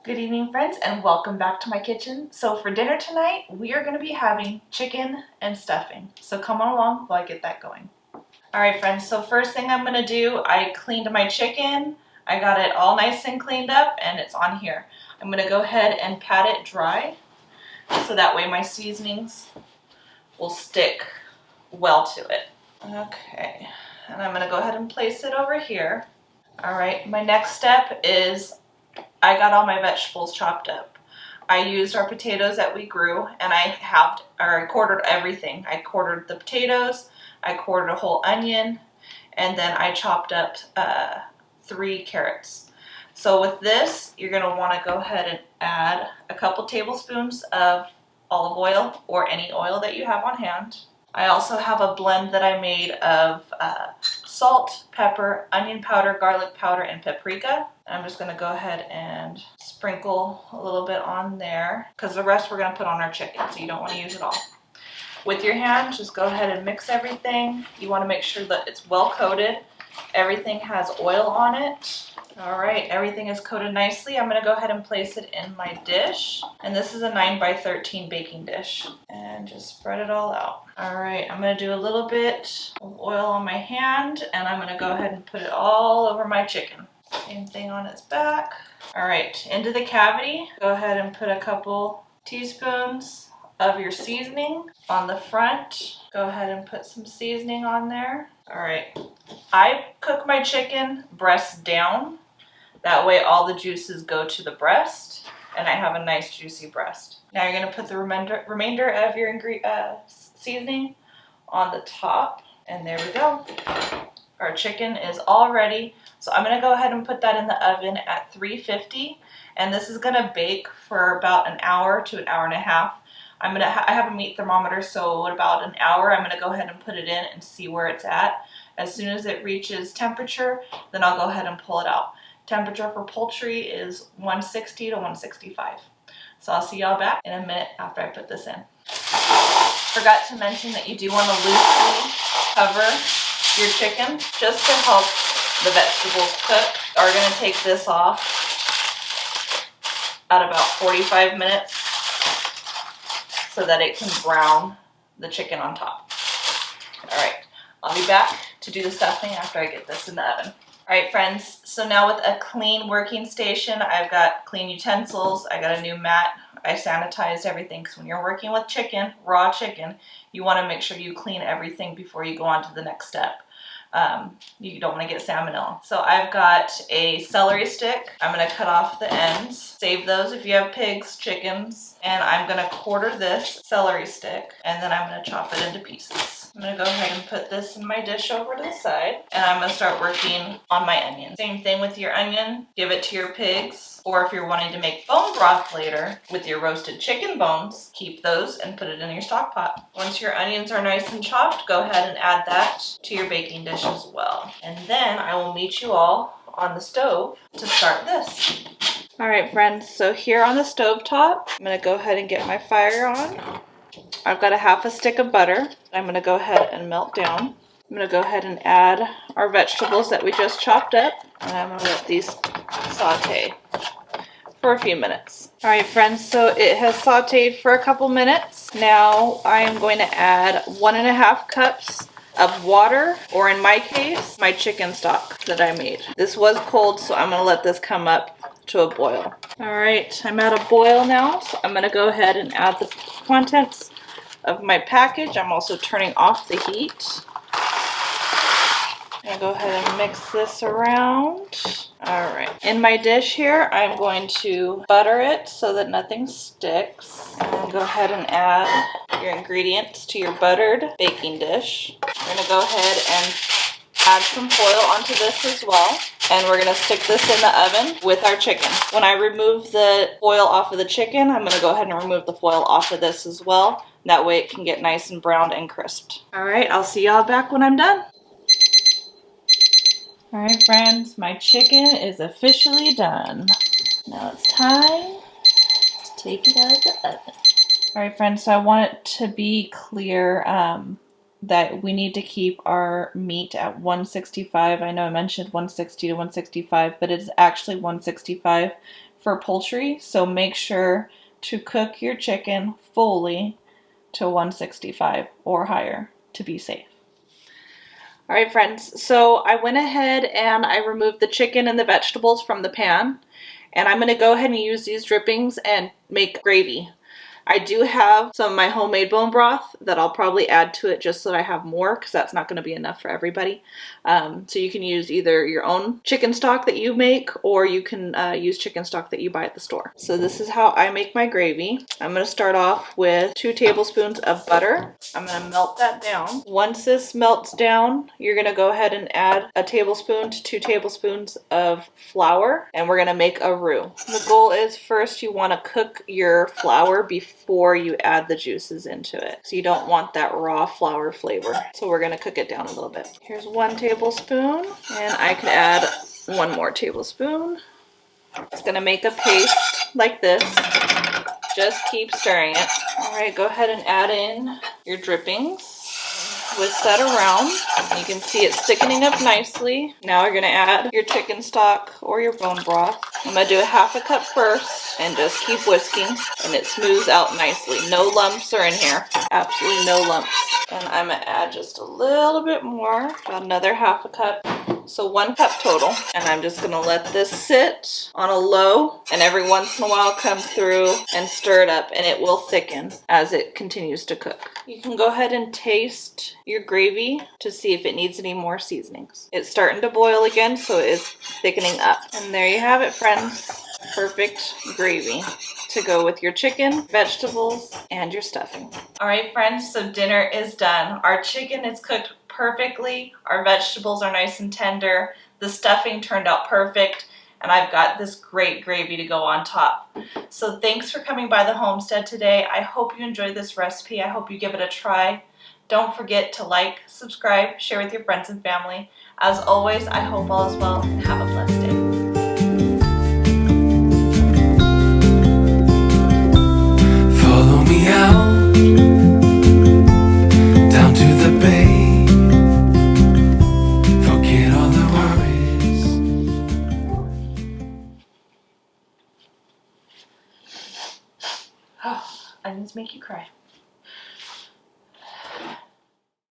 Good evening, friends, and welcome back to my kitchen. So for dinner tonight, we are going to be having chicken and stuffing. So come on along while I get that going. All right, friends, so first thing I'm going to do, I cleaned my chicken. I got it all nice and cleaned up, and it's on here. I'm going to go ahead and pat it dry, so that way my seasonings will stick well to it. Okay, and I'm going to go ahead and place it over here. All right, my next step is I got all my vegetables chopped up. I used our potatoes that we grew, and I quartered everything. I quartered the potatoes, I quartered a whole onion, and then I chopped up 3 carrots. So with this, you're going to want to go ahead and add a couple tablespoons of olive oil or any oil that you have on hand. I also have a blend that I made of salt, pepper, onion powder, garlic powder, and paprika. I'm just going to go ahead and sprinkle a little bit on there because the rest we're going to put on our chicken, so you don't want to use it all. With your hand, just go ahead and mix everything. You want to make sure that it's well coated. Everything has oil on it. All right, everything is coated nicely. I'm going to go ahead and place it in my dish. And this is a 9x13 baking dish. And just spread it all out. All right, I'm going to do a little bit of oil on my hand, and I'm going to go ahead and put it all over my chicken. Same thing on its back. All right, into the cavity, go ahead and put a couple teaspoons of your seasoning on the front. Go ahead and put some seasoning on there. All right, I cook my chicken breast down. That way all the juices go to the breast, and I have a nice juicy breast. Now you're going to put the remainder of your seasoning on the top, and there we go. Our chicken is all ready. So I'm going to go ahead and put that in the oven at 350, and this is going to bake for about an hour to an hour and a half. I have a meat thermometer, so in about an hour I'm going to go ahead and put it in and see where it's at. As soon as it reaches temperature, then I'll go ahead and pull it out. Temperature for poultry is 160 to 165. So I'll see y'all back in a minute after I put this in. Forgot to mention that you do want to loosely cover your chicken just to help the vegetables cook. We're going to take this off at about 45 minutes so that it can brown the chicken on top. All right, I'll be back to do the stuffing after I get this in the oven. All right, friends, so now with a clean working station, I've got clean utensils, I got a new mat, I sanitized everything, because when you're working with chicken, raw chicken, you want to make sure you clean everything before you go on to the next step. You don't want to get salmonella. So I've got a celery stick. I'm going to cut off the ends. Save those if you have pigs, chickens. And I'm going to quarter this celery stick, and then I'm going to chop it into pieces. I'm going to go ahead and put this in my dish over to the side, and I'm going to start working on my onion. Same thing with your onion. Give it to your pigs, or if you're wanting to make bone broth later with your roasted chicken bones, keep those and put it in your stock pot. Once your onions are nice and chopped, go ahead and add that to your baking dish as well. And then I will meet you all on the stove to start this. All right, friends, so here on the stove top, I'm going to go ahead and get my fire on. I've got a half a stick of butter. I'm going to go ahead and melt down. I'm going to go ahead and add our vegetables that we just chopped up, and I'm going to let these saute for a few minutes. All right, friends, so it has sauteed for a couple minutes. Now I am going to add 1.5 cups of water, or in my case, my chicken stock that I made. This was cold, so I'm going to let this come up to a boil. All right, I'm at a boil now, so I'm going to go ahead and add the contents of my package. I'm also turning off the heat. I'm going to go ahead and mix this around. All right. In my dish here, I'm going to butter it so that nothing sticks. And go ahead and add your ingredients to your buttered baking dish. We're going to go ahead and add some foil onto this as well. And we're going to stick this in the oven with our chicken. When I remove the foil off of the chicken, I'm going to go ahead and remove the foil off of this as well. That way it can get nice and browned and crisped. All right, I'll see y'all back when I'm done. All right, friends, my chicken is officially done. Now it's time to take it out of the oven. All right, friends, so I want it to be clear that we need to keep our meat at 165. I know I mentioned 160 to 165, but it's actually 165 for poultry, so make sure to cook your chicken fully to 165 or higher to be safe. All right, friends, so I went ahead and I removed the chicken and the vegetables from the pan, and I'm going to go ahead and use these drippings and make gravy. I do have some of my homemade bone broth that I'll probably add to it just so that I have more, because that's not going to be enough for everybody. So you can use either your own chicken stock that you make, or you can use chicken stock that you buy at the store. So this is how I make my gravy. I'm going to start off with 2 tablespoons of butter. I'm going to melt that down. Once this melts down, you're going to go ahead and add a tablespoon to 2 tablespoons of flour, and we're going to make a roux. The goal is first you want to cook your flour before you add the juices into it. So you don't want that raw flour flavor. So we're going to cook it down a little bit. Here's 1 tablespoon, and I could add 1 more tablespoon. It's going to make a paste like this. Just keep stirring it. All right, go ahead and add in your drippings. Whisk that around. You can see it's thickening up nicely. Now we're going to add your chicken stock or your bone broth. I'm going to do a 1/2 cup first and just keep whisking, and it smooths out nicely. No lumps are in here. Absolutely no lumps. And I'm going to add just a little bit more, about another 1/2 cup. So 1 cup total. And I'm just going to let this sit on a low, and every once in a while come through and stir it up, and it will thicken as it continues to cook. You can go ahead and taste your gravy to see if it needs any more seasonings. It's starting to boil again, so it is thickening up. And there you have it, friends. Perfect gravy to go with your chicken, vegetables, and your stuffing. All right, friends, so dinner is done. Our chicken is cooked perfectly. Our vegetables are nice and tender. The stuffing turned out perfect, and I've got this great gravy to go on top. So thanks for coming by the homestead today. I hope you enjoyed this recipe. I hope you give it a try. Don't forget to like, subscribe, share with your friends and family. As always, I hope all is well, and have a blessed day. Follow me out, down to the bay. Forget all the worries. Oh, onions make you cry.